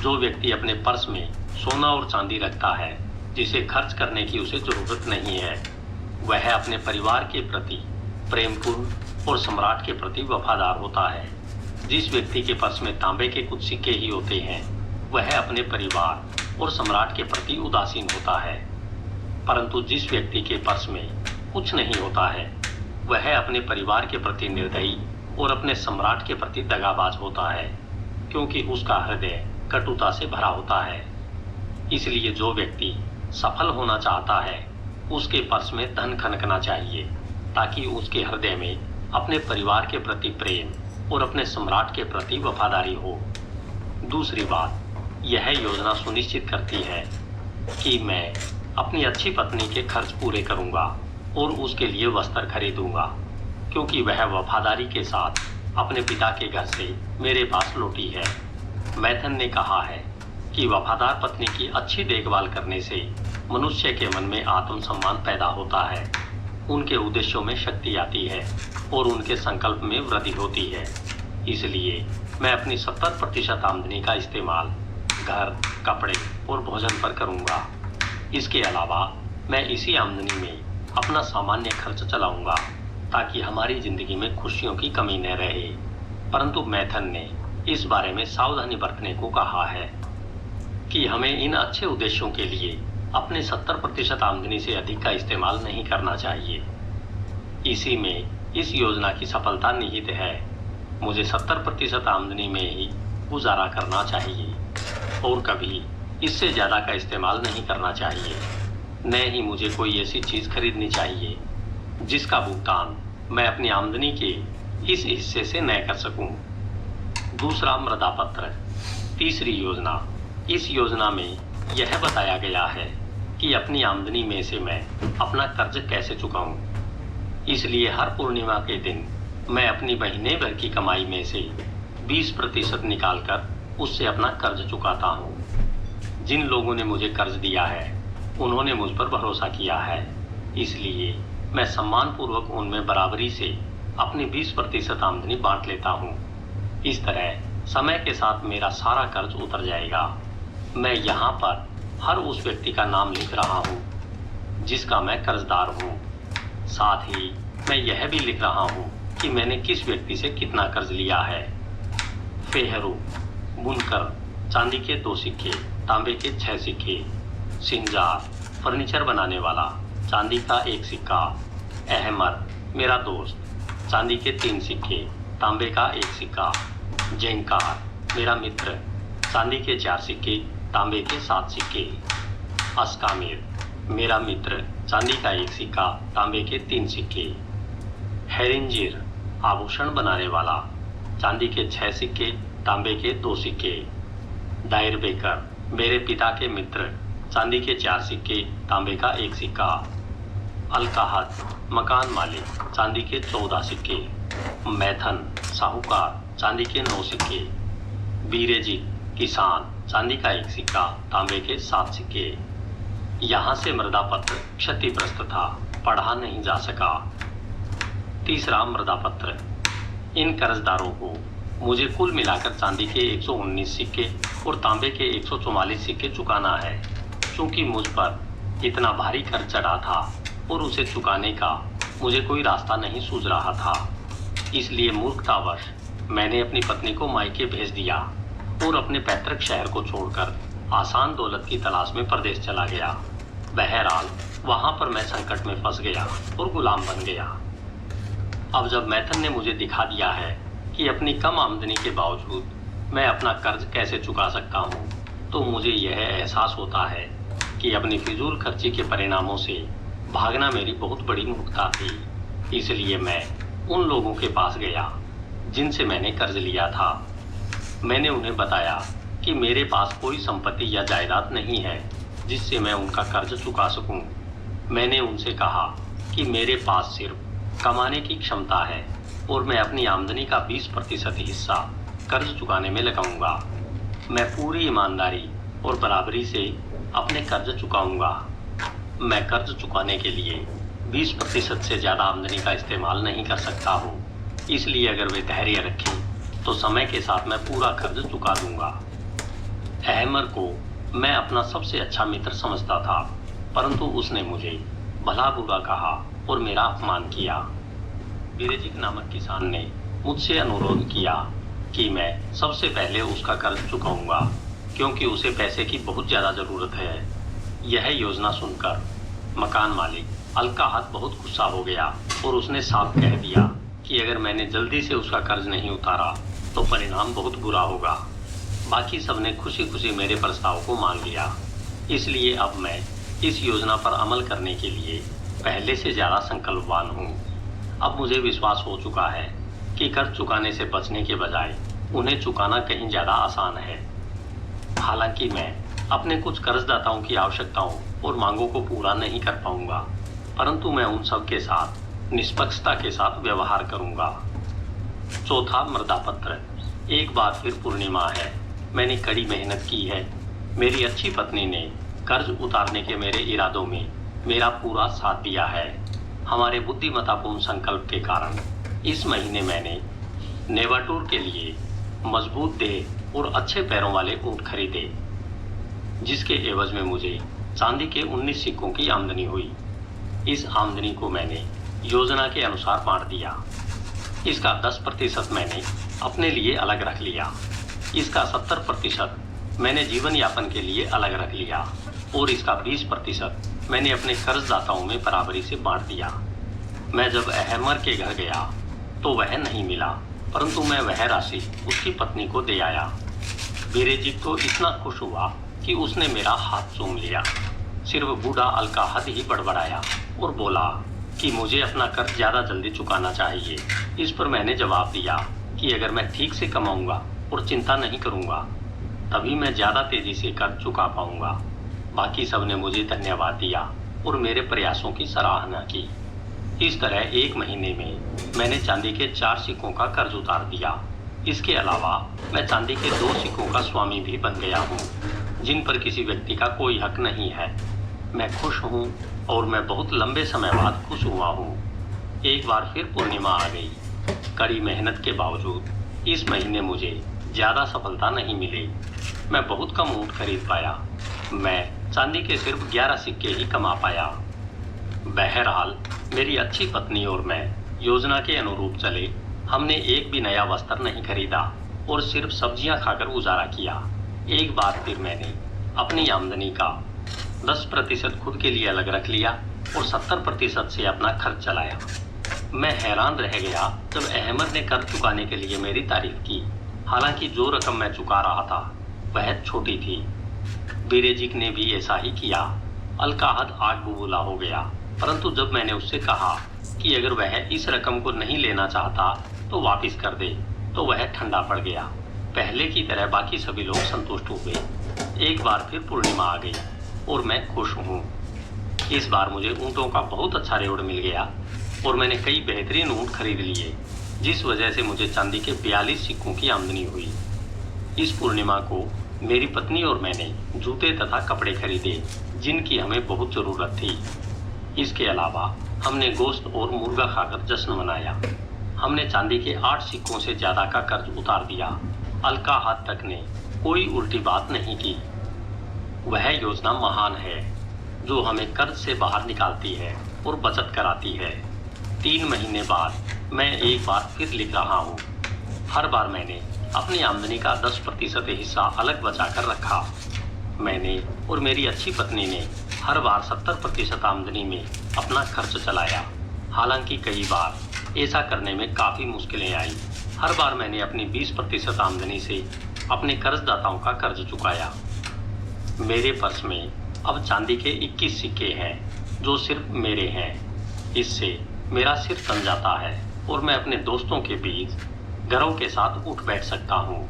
जो व्यक्ति अपने पर्स में सोना और चांदी रखता है जिसे खर्च करने की उसे जरूरत नहीं है, वह अपने परिवार के प्रति प्रेमपूर्ण और सम्राट के प्रति वफादार होता है। जिस व्यक्ति के पर्स में तांबे के कुछ सिक्के ही होते हैं, वह अपने परिवार और सम्राट के प्रति उदासीन होता है। परंतु जिस व्यक्ति के पर्स में कुछ नहीं होता है, वह अपने परिवार के प्रति निर्दयी और अपने सम्राट के प्रति दगाबाज होता है, क्योंकि उसका हृदय कटुता से भरा होता है। इसलिए जो व्यक्ति सफल होना चाहता है, उसके पर्स में धन खनकना चाहिए ताकि उसके हृदय में अपने परिवार के प्रति प्रेम और अपने सम्राट के प्रति वफादारी हो। दूसरी बात, यह योजना सुनिश्चित करती है कि मैं अपनी अच्छी पत्नी के खर्च पूरे करूंगा और उसके लिए वस्त्र खरीदूंगा, क्योंकि वह वफादारी के साथ अपने पिता के घर से मेरे पास लौटी है। मैथन ने कहा है कि वफादार पत्नी की अच्छी देखभाल करने से मनुष्य के मन में आत्मसम्मान पैदा होता है, उनके उद्देश्यों में शक्ति आती है और उनके संकल्प में वृद्धि होती है। इसलिए मैं अपनी 70% आमदनी का इस्तेमाल घर, कपड़े और भोजन पर करूंगा। इसके अलावा मैं इसी आमदनी में अपना सामान्य खर्च चलाऊंगा ताकि हमारी जिंदगी में खुशियों की कमी न रहे। परंतु मैथन ने इस बारे में सावधानी बरतने को कहा है कि हमें इन अच्छे उद्देश्यों के लिए अपने 70% आमदनी से अधिक का इस्तेमाल नहीं करना चाहिए। इसी में इस योजना की सफलता निहित है। मुझे 70% आमदनी में ही गुजारा करना चाहिए और कभी इससे ज़्यादा का इस्तेमाल नहीं करना चाहिए। न ही मुझे कोई ऐसी चीज़ खरीदनी चाहिए जिसका भुगतान मैं अपनी आमदनी के इस हिस्से से न कर सकूं। दूसरा मृदा पत्र। तीसरी योजना। इस योजना में यह बताया गया है कि अपनी आमदनी में से मैं अपना कर्ज कैसे चुकाऊं। इसलिए हर पूर्णिमा के दिन मैं अपनी महीने भर की कमाई में से 20% निकालकर उससे अपना कर्ज चुकाता हूं। जिन लोगों ने मुझे कर्ज दिया है, उन्होंने मुझ पर भरोसा किया है, इसलिए मैं सम्मानपूर्वक उनमें बराबरी से अपनी 20% आमदनी बांट लेता हूं। इस तरह समय के साथ मेरा सारा कर्ज उतर जाएगा। मैं यहाँ पर हर उस व्यक्ति का नाम लिख रहा हूँ जिसका मैं कर्जदार हूँ। साथ ही मैं यह भी लिख रहा हूँ कि मैंने किस व्यक्ति से कितना कर्ज लिया है। फेहरू, बुनकर, चांदी के 2 सिक्के, तांबे के 6 सिक्के। सिंजार, फर्नीचर बनाने वाला, चांदी का 1 सिक्का। अहमद, मेरा दोस्त, चांदी के 3 सिक्के, तांबे का 1 सिक्का। जेंकार, मेरा मित्र, चांदी के 4 सिक्के, तांबे के 7 सिक्के। अस्कामिर, मेरा मित्र, चांदी का 1 सिक्का, तांबे के 3 सिक्के। हेरिंजिर, आभूषण बनाने वाला, चांदी के 6 सिक्के, तांबे के 2 सिक्के। दायर बेकर, मेरे पिता के मित्र, चांदी के 4 सिक्के, तांबे का 1 सिक्का। अलकाहत, मकान मालिक, चांदी के 14 सिक्के। मैथन, साहूकार, चांदी के 9 सिक्के। बीरेजी, किसान, चांदी का 1 सिक्का, तांबे के 7 सिक्के। यहाँ से मृदा पत्र क्षतिग्रस्त था, पढ़ा नहीं जा सका। तीसरा मृदा पत्र। इन कर्जदारों को मुझे कुल मिलाकर चांदी के 119 सिक्के और तांबे के 144 सिक्के चुकाना है। चूंकि मुझ पर इतना भारी कर्ज चढ़ा था और उसे चुकाने का मुझे कोई रास्ता नहीं सूझ रहा था, इसलिए मूर्खतावश मैंने अपनी पत्नी को मायके भेज दिया और अपने पैतृक शहर को छोड़कर आसान दौलत की तलाश में परदेश चला गया। बहरहाल वहां पर मैं संकट में फंस गया और गुलाम बन गया। अब जब मैथन ने मुझे दिखा दिया है कि अपनी कम आमदनी के बावजूद मैं अपना कर्ज कैसे चुका सकता हूँ, तो मुझे यह एहसास होता है कि अपनी फिजूल खर्ची के परिणामों से भागना मेरी बहुत बड़ी मूर्खता थी। इसलिए मैं उन लोगों के पास गया जिनसे मैंने कर्ज लिया था। मैंने उन्हें बताया कि मेरे पास कोई संपत्ति या जायदाद नहीं है जिससे मैं उनका कर्ज चुका सकूं। मैंने उनसे कहा कि मेरे पास सिर्फ कमाने की क्षमता है और मैं अपनी आमदनी का 20% हिस्सा कर्ज चुकाने में लगाऊंगा। मैं पूरी ईमानदारी और बराबरी से अपने कर्ज चुकाऊंगा। मैं कर्ज चुकाने के लिए 20% से ज़्यादा आमदनी का इस्तेमाल नहीं कर सकता हूँ, इसलिए अगर वे धैर्य रखें तो समय के साथ मैं पूरा कर्ज चुका दूंगा। अहमर को मैं अपना सबसे अच्छा मित्र समझता था, परंतु उसने मुझे भला बुरा कहा और मेरा अपमान किया। बिरेजिक नामक किसान ने मुझसे अनुरोध किया कि मैं सबसे पहले उसका कर्ज चुकाऊंगा, क्योंकि उसे पैसे की बहुत ज़्यादा ज़रूरत है। यह योजना सुनकर मकान मालिक अलकाहत बहुत गुस्सा हो गया और उसने साफ कह दिया कि अगर मैंने जल्दी से उसका कर्ज नहीं उतारा तो परिणाम बहुत बुरा होगा। बाकी सबने खुशी खुशी मेरे प्रस्ताव को मान लिया, इसलिए अब मैं इस योजना पर अमल करने के लिए पहले से ज़्यादा संकल्पवान हूँ। अब मुझे विश्वास हो चुका है कि कर्ज चुकाने से बचने के बजाय उन्हें चुकाना कहीं ज़्यादा आसान है। हालांकि मैं अपने कुछ कर्जदाताओं की आवश्यकताओं और मांगों को पूरा नहीं कर पाऊंगा, परंतु मैं उन सब के साथ निष्पक्षता के साथ व्यवहार करूंगा। चौथा मृदा पत्र। एक बार फिर पूर्णिमा है। मैंने कड़ी मेहनत की है। मेरी अच्छी पत्नी ने कर्ज उतारने के मेरे इरादों में मेरा पूरा साथ दिया है। हमारे बुद्धिमत्तापूर्ण संकल्प के कारण इस महीने मैंने नेवाटूर के लिए मजबूत देह और अच्छे पैरों वाले ऊंट खरीदे, जिसके एवज में मुझे चांदी के 19 सिक्कों की आमदनी हुई। इस आमदनी को मैंने योजना के अनुसार बांट दिया। इसका 10% मैंने अपने लिए अलग रख लिया, इसका 70% मैंने जीवन यापन के लिए अलग रख लिया और इसका 20% मैंने अपने कर्जदाताओं में बराबरी से बांट दिया। मैं जब अहमर के घर गया तो वह नहीं मिला, परंतु मैं वह राशि उसकी पत्नी को दे आया। बिरेजिक तो इतना खुश हुआ कि उसने मेरा हाथ चूम लिया। सिर्फ बूढ़ा अलकाहद ही बड़बड़ाया और बोला कि मुझे अपना कर्ज ज़्यादा जल्दी चुकाना चाहिए। इस पर मैंने जवाब दिया कि अगर मैं ठीक से कमाऊंगा और चिंता नहीं करूंगा, तभी मैं ज़्यादा तेज़ी से कर्ज चुका पाऊंगा। बाकी सब ने मुझे धन्यवाद दिया और मेरे प्रयासों की सराहना की। इस तरह 1 महीने में मैंने चांदी के 4 सिक्कों का कर्ज उतार दिया। इसके अलावा मैं चांदी के 2 सिक्कों का स्वामी भी बन गया हूँ, जिन पर किसी व्यक्ति का कोई हक नहीं है। मैं खुश हूँ और मैं बहुत लंबे समय बाद खुश हुआ हूँ। एक बार फिर पूर्णिमा आ गई। कड़ी मेहनत के बावजूद इस महीने मुझे ज़्यादा सफलता नहीं मिली। मैं बहुत कम ऊँट खरीद पाया। मैं चांदी के सिर्फ 11 सिक्के ही कमा पाया। बहरहाल मेरी अच्छी पत्नी और मैं योजना के अनुरूप चले। हमने एक भी नया वस्त्र नहीं खरीदा और सिर्फ सब्जियां खाकर गुजारा किया। एक बार फिर मैंने अपनी आमदनी का 10% खुद के लिए अलग रख लिया और 70% से अपना खर्च चलाया। मैं हैरान रह गया जब अहमद ने कर्ज चुकाने के लिए मेरी तारीफ की। हालांकि जो रकम मैं चुका रहा था वह छोटी थी। बिरेजिक ने भी ऐसा ही किया। अलकाहद आग बबूला हो गया, परंतु जब मैंने उससे कहा कि अगर वह इस रकम को नहीं लेना चाहता तो वापस कर दे, तो वह ठंडा पड़ गया। पहले की तरह बाकी सभी लोग संतुष्ट हुए। एक बार फिर पूर्णिमा आ गई और मैं खुश हूँ। इस बार मुझे ऊँटों का बहुत अच्छा रेवड़ मिल गया और मैंने कई बेहतरीन ऊँट खरीद लिए, जिस वजह से मुझे चांदी के 42 सिक्कों की आमदनी हुई। इस पूर्णिमा को मेरी पत्नी और मैंने जूते तथा कपड़े खरीदे जिनकी हमें बहुत ज़रूरत थी। इसके अलावा हमने गोश्त और मुर्गा खाकर जश्न मनाया। हमने चांदी के 8 सिक्कों से ज़्यादा का कर्ज उतार दिया। अलका हाथ तक ने कोई उल्टी बात नहीं की। वह योजना महान है जो हमें कर्ज से बाहर निकालती है और बचत कराती है। 3 महीने बाद मैं एक बार फिर लिख रहा हूँ। हर बार मैंने अपनी आमदनी का 10% हिस्सा अलग बचा कर रखा। मैंने और मेरी अच्छी पत्नी ने हर बार 70% आमदनी में अपना खर्च चलाया। हालांकि कई बार ऐसा करने में काफ़ी मुश्किलें आई। हर बार मैंने अपनी 20% आमदनी से अपने कर्जदाताओं का कर्ज चुकाया। मेरे पर्स में अब चांदी के 21 सिक्के हैं जो सिर्फ मेरे हैं। इससे मेरा सिर तन जाता है और मैं अपने दोस्तों के बीच गर्व के साथ उठ बैठ सकता हूँ।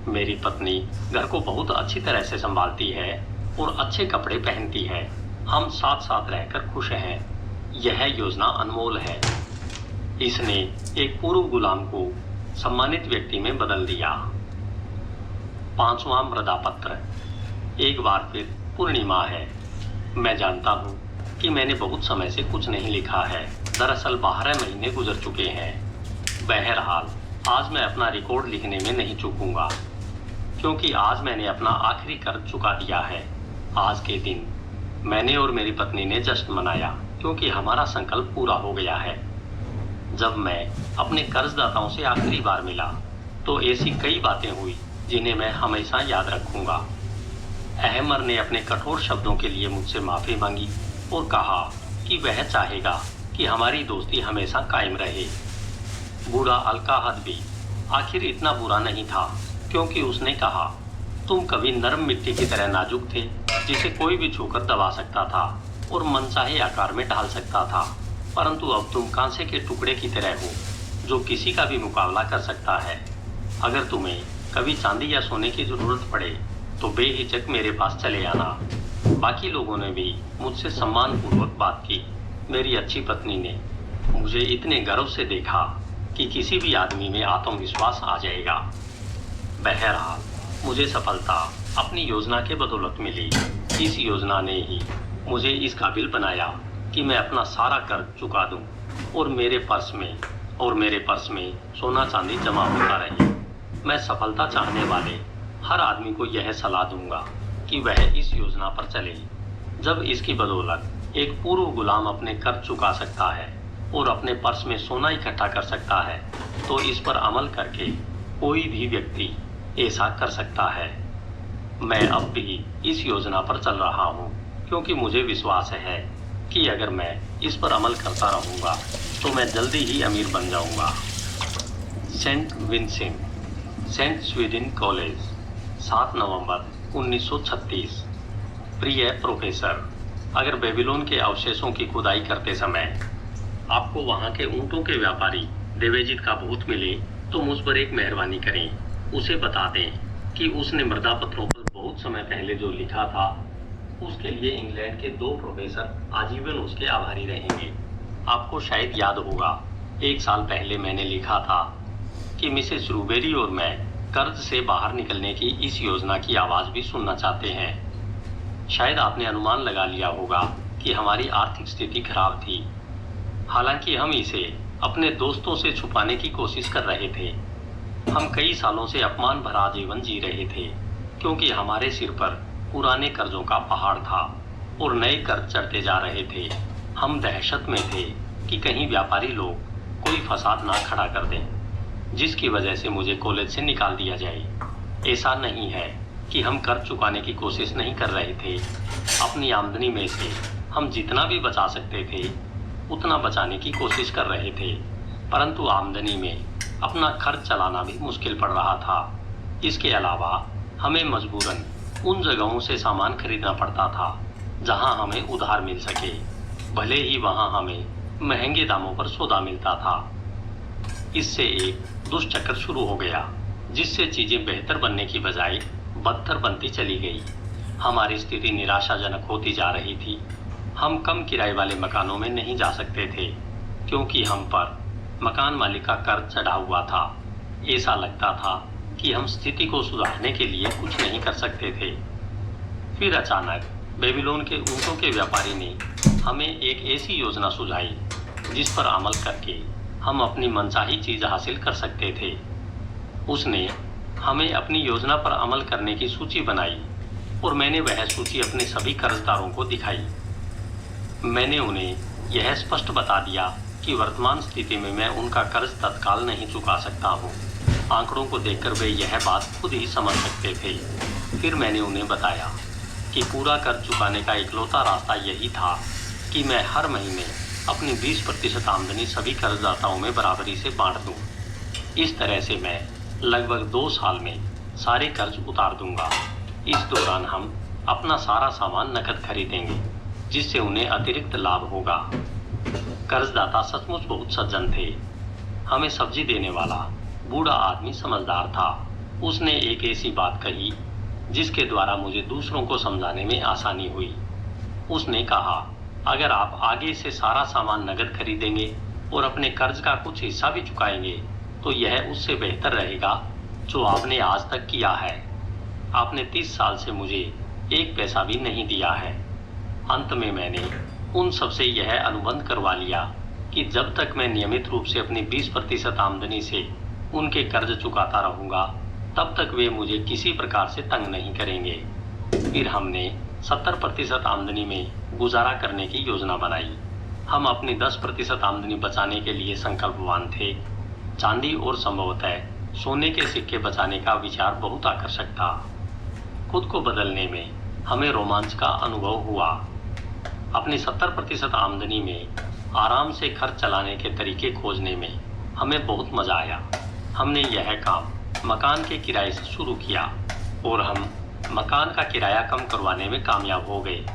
मेरी पत्नी घर को बहुत अच्छी तरह से संभालती है और अच्छे कपड़े पहनती है। हम साथ साथ रहकर खुश हैं। यह योजना अनमोल है। इसने एक पूर्व गुलाम को सम्मानित व्यक्ति में बदल दिया। 5वां मृदा पत्र। एक बार फिर पूर्णिमा है। मैं जानता हूँ कि मैंने बहुत समय से कुछ नहीं लिखा है। दरअसल 12 महीने गुजर चुके हैं। बहरहाल आज मैं अपना रिकॉर्ड लिखने में नहीं चूकूंगा क्योंकि आज मैंने अपना आखिरी कर्ज चुका दिया है। आज के दिन मैंने और मेरी पत्नी ने जश्न मनाया क्योंकि हमारा संकल्प पूरा हो गया है। जब मैं अपने कर्जदाताओं से आखिरी बार मिला तो ऐसी कई बातें हुई जिन्हें मैं हमेशा याद रखूंगा। अहमर ने अपने कठोर शब्दों के लिए मुझसे माफ़ी मांगी और कहा कि वह चाहेगा कि हमारी दोस्ती हमेशा कायम रहे। बूढ़ा अलकाहद भी आखिर इतना बुरा नहीं था क्योंकि उसने कहा, तुम कभी नरम मिट्टी की तरह नाजुक थे जिसे कोई भी छूकर दबा सकता था और मनचाहे आकार में ढाल सकता था, परंतु अब तुम कांसे के टुकड़े की तरह हो जो किसी का भी मुकाबला कर सकता है। अगर तुम्हें कभी चांदी या सोने की जरूरत पड़े तो बेहिचक मेरे पास चले आना। बाकी लोगों ने भी मुझसे सम्मानपूर्वक बात की। मेरी अच्छी पत्नी ने मुझे इतने गर्व से देखा कि किसी भी आदमी में आत्मविश्वास आ जाएगा। बहरहाल मुझे सफलता अपनी योजना के बदौलत मिली। इस योजना ने ही मुझे इस काबिल बनाया कि मैं अपना सारा कर्ज चुका दूं और मेरे पर्स में सोना चांदी जमा होता रहे। मैं सफलता चाहने वाले हर आदमी को यह सलाह दूंगा कि वह इस योजना पर चले। जब इसकी बदौलत एक पूर्व गुलाम अपने कर्ज चुका सकता है और अपने पर्स में सोना इकट्ठा कर सकता है तो इस पर अमल करके कोई भी व्यक्ति ऐसा कर सकता है। मैं अब भी इस योजना पर चल रहा हूँ क्योंकि मुझे विश्वास है कि अगर मैं इस पर अमल करता रहूँगा तो मैं जल्दी ही अमीर बन जाऊँगा। Saint Vincent saint Sweden college 7 नवंबर 1936। प्रिय प्रोफेसर, अगर बेबीलोन के अवशेषों की खुदाई करते समय आपको वहाँ के ऊँटों के व्यापारी देवेजित का भूत मिले तो मुझ पर एक मेहरबानी करें। उसे बता दें कि उसने मृदा पत्रों पर बहुत समय पहले जो लिखा था उसके लिए इंग्लैंड के 2 प्रोफेसर आजीवन उसके आभारी रहेंगे। आपको शायद याद होगा 1 साल पहले मैंने लिखा था कि मिसेस रूबेरी और मैं कर्ज से बाहर निकलने की इस योजना की आवाज़ भी सुनना चाहते हैं। शायद आपने अनुमान लगा लिया होगा कि हमारी आर्थिक स्थिति खराब थी। हालांकि हम इसे अपने दोस्तों से छुपाने की कोशिश कर रहे थे। हम कई सालों से अपमान भरा जीवन जी रहे थे क्योंकि हमारे सिर पर पुराने कर्जों का पहाड़ था और नए कर्ज चढ़ते जा रहे थे। हम दहशत में थे कि कहीं व्यापारी लोग कोई फसाद ना खड़ा कर दें जिसकी वजह से मुझे कॉलेज से निकाल दिया जाए। ऐसा नहीं है कि हम कर्ज चुकाने की कोशिश नहीं कर रहे थे। अपनी आमदनी में से हम जितना भी बचा सकते थे उतना बचाने की कोशिश कर रहे थे, परंतु आमदनी में अपना खर्च चलाना भी मुश्किल पड़ रहा था। इसके अलावा हमें मजबूरन उन जगहों से सामान खरीदना पड़ता था जहां हमें उधार मिल सके, भले ही वहां हमें महंगे दामों पर सौदा मिलता था। इससे एक दुष्चक्र शुरू हो गया जिससे चीजें बेहतर बनने की बजाय बदतर बनती चली गई। हमारी स्थिति निराशाजनक होती जा रही थी। हम कम किराए वाले मकानों में नहीं जा सकते थे क्योंकि हम पर मकान मालिक का कर्ज चढ़ा हुआ था। ऐसा लगता था कि हम स्थिति को सुधारने के लिए कुछ नहीं कर सकते थे। फिर अचानक बेबीलोन के ऊँटों के व्यापारी ने हमें एक ऐसी योजना सुझाई जिस पर अमल करके हम अपनी मनचाही चीज हासिल कर सकते थे। उसने हमें अपनी योजना पर अमल करने की सूची बनाई और मैंने वह सूची अपने सभी कर्जदारों को दिखाई। मैंने उन्हें यह स्पष्ट बता दिया कि वर्तमान स्थिति में मैं उनका कर्ज तत्काल नहीं चुका सकता हूँ। आंकड़ों को देखकर वे यह बात खुद ही समझ सकते थे। फिर मैंने उन्हें बताया कि पूरा कर्ज चुकाने का इकलौता रास्ता यही था कि मैं हर महीने अपनी 20% आमदनी सभी कर्जदाताओं में बराबरी से बांट दूं। इस तरह से मैं लगभग 2 साल में सारे कर्ज उतार दूंगा। इस दौरान हम अपना सारा सामान नकद खरीदेंगे, जिससे उन्हें अतिरिक्त लाभ होगा। कर्जदाता सचमुच बहुत सज्जन थे। हमें सब्जी देने वाला बूढ़ा आदमी समझदार था। उसने एक ऐसी बात कही जिसके द्वारा मुझे दूसरों को समझाने में आसानी हुई। उसने कहा, अगर आप आगे से सारा सामान नकद खरीदेंगे और अपने कर्ज का कुछ हिस्सा भी चुकाएंगे तो यह उससे बेहतर रहेगा जो आपने आज तक किया है। आपने 30 साल से मुझे 1 पैसा भी नहीं दिया है। अंत में मैंने उन सबसे यह अनुबंध करवा लिया कि जब तक मैं नियमित रूप से अपनी 20% आमदनी से उनके कर्ज चुकाता रहूंगा, तब तक वे मुझे किसी प्रकार से तंग नहीं करेंगे। फिर हमने 70% आमदनी में गुजारा करने की योजना बनाई। हम अपनी 10% आमदनी बचाने के लिए संकल्पवान थे। चांदी और संभवतः सोने के सिक्के बचाने का विचार बहुत आकर्षक था। खुद को बदलने में हमें रोमांच का अनुभव हुआ। अपनी 70% आमदनी में आराम से खर्च चलाने के तरीके खोजने में हमें बहुत मजा आया। हमने यह काम मकान के किराए से शुरू किया और हम मकान का किराया कम करवाने में कामयाब हो गए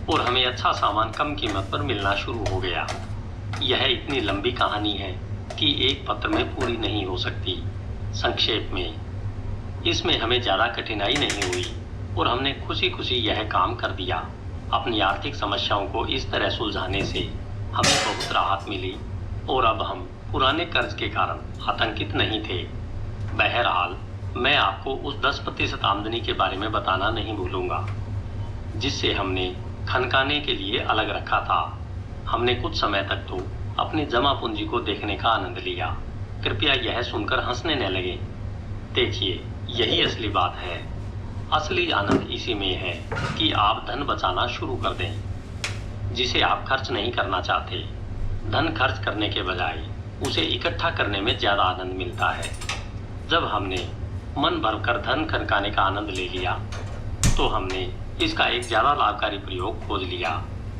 और हमें अच्छा सामान कम कीमत पर मिलना शुरू हो गया। यह इतनी लंबी कहानी है कि एक पत्र में पूरी नहीं हो सकती। संक्षेप में, इसमें हमें ज़्यादा कठिनाई नहीं हुई और हमने खुशी खुशी यह काम कर दिया। अपनी आर्थिक समस्याओं को इस तरह सुलझाने से हमें बहुत राहत मिली और अब हम पुराने कर्ज के कारण आतंकित नहीं थे। बहरहाल, मैं आपको उस 10% आमदनी के बारे में बताना नहीं भूलूंगा जिससे हमने खनकाने के लिए अलग रखा था। हमने कुछ समय तक तो अपनी जमा पूंजी को देखने का आनंद लिया। कृपया यह सुनकर हंसने न लगे। देखिए, यही असली बात है। असली आनंद इसी में है कि आप धन बचाना शुरू कर दें जिसे आप खर्च नहीं करना चाहते। धन खर्च करने के बजाय उसे इकट्ठा करने में ज़्यादा आनंद मिलता है। जब हमने मन भरकर धन खनकाने का आनंद ले लिया तो हमने इसका एक ज़्यादा लाभकारी प्रयोग खोज लिया।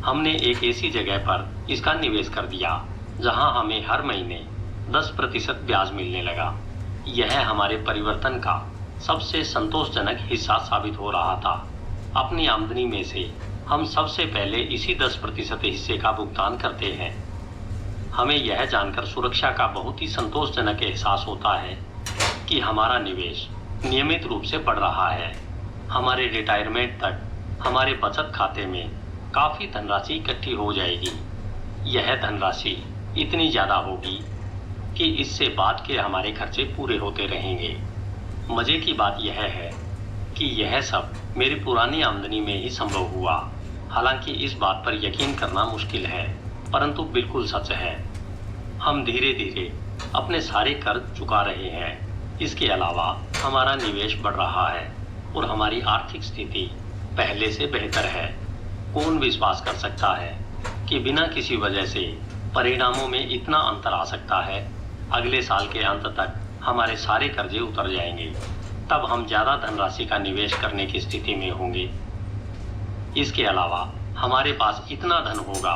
हमने एक ऐसी जगह पर इसका निवेश कर दिया जहां हमें हर महीने 10% ब्याज मिलने लगा। यह हमारे परिवर्तन का सबसे संतोषजनक हिस्सा साबित हो रहा था। अपनी आमदनी में से हम सबसे पहले इसी 10% हिस्से का भुगतान करते हैं। हमें यह जानकर सुरक्षा का बहुत ही संतोषजनक एहसास होता है कि हमारा निवेश नियमित रूप से बढ़ रहा है। हमारे रिटायरमेंट तक हमारे बचत खाते में काफ़ी धनराशि इकट्ठी हो जाएगी। यह धनराशि इतनी ज़्यादा होगी कि इससे बाद के हमारे खर्चे पूरे होते रहेंगे। मज़े की बात यह है कि यह सब मेरी पुरानी आमदनी में ही संभव हुआ। हालांकि इस बात पर यकीन करना मुश्किल है, परंतु बिल्कुल सच है। हम धीरे धीरे अपने सारे कर्ज चुका रहे हैं। इसके अलावा हमारा निवेश बढ़ रहा है और हमारी आर्थिक स्थिति पहले से बेहतर है। कौन विश्वास कर सकता है कि बिना किसी वजह से परिणामों में इतना अंतर आ सकता है। अगले साल के अंत तक हमारे सारे कर्जे उतर जाएंगे। तब हम ज़्यादा धनराशि का निवेश करने की स्थिति में होंगे। इसके अलावा हमारे पास इतना धन होगा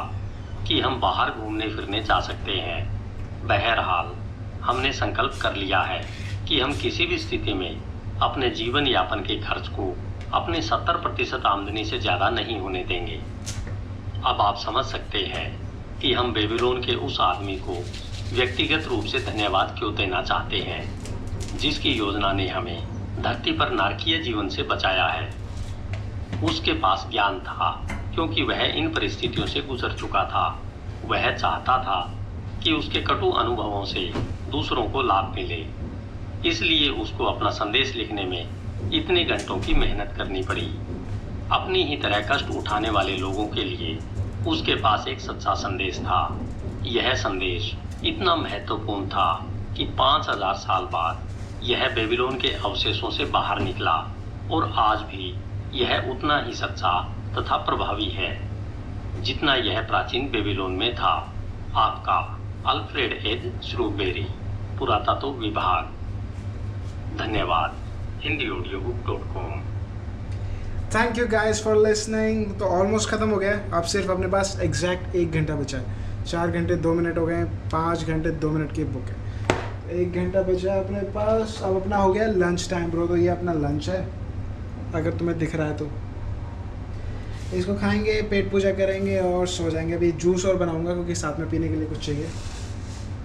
कि हम बाहर घूमने फिरने जा सकते हैं। बहरहाल, हमने संकल्प कर लिया है कि हम किसी भी स्थिति में अपने जीवन यापन के खर्च को अपने 70% आमदनी से ज़्यादा नहीं होने देंगे। अब आप समझ सकते हैं कि हम बेबीलोन के उस आदमी को व्यक्तिगत रूप से धन्यवाद क्यों देना चाहते हैं जिसकी योजना ने हमें धरती पर नारकीय जीवन से बचाया है। उसके पास ज्ञान था क्योंकि वह इन परिस्थितियों से गुजर चुका था। वह चाहता था कि उसके कटु अनुभवों से दूसरों को लाभ मिले। इसलिए उसको अपना संदेश लिखने में इतने घंटों की मेहनत करनी पड़ी। अपनी ही तरह कष्ट उठाने वाले लोगों के लिए उसके पास एक सच्चा संदेश था। यह संदेश इतना महत्वपूर्ण था कि 5000 साल बाद यह बेबीलोन के अवशेषों से बाहर निकला और आज भी यह उतना ही सच्चा तथा प्रभावी है जितना यह प्राचीन बेबीलोन में था। आपका अल्फ्रेड एच श्रूबेरी, पुरातत्व विभाग। धन्यवाद। hindiaudiobook.com। Thank you guys for listening. तो ऑलमोस्ट ख़त्म हो गया, अब सिर्फ अपने पास एग्जैक्ट 1 घंटा बचा है। 4 घंटे 2 मिनट हो गए, 5 घंटे 2 मिनट की बुक है। 1 घंटा बचा है अपने पास। अब अपना हो गया लंच टाइम ब्रो। तो ये अपना लंच है, अगर तुम्हें दिख रहा है तो। इसको खाएंगे, पेट पूजा करेंगे और सो जाएंगे। अभी जूस और बनाऊंगा क्योंकि साथ में पीने के लिए कुछ चाहिए।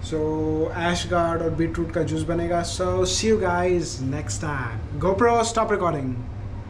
सो ऐश गार्ड और बीटरूट का जूस बनेगा। So see you guys next time. GoPro stop recording.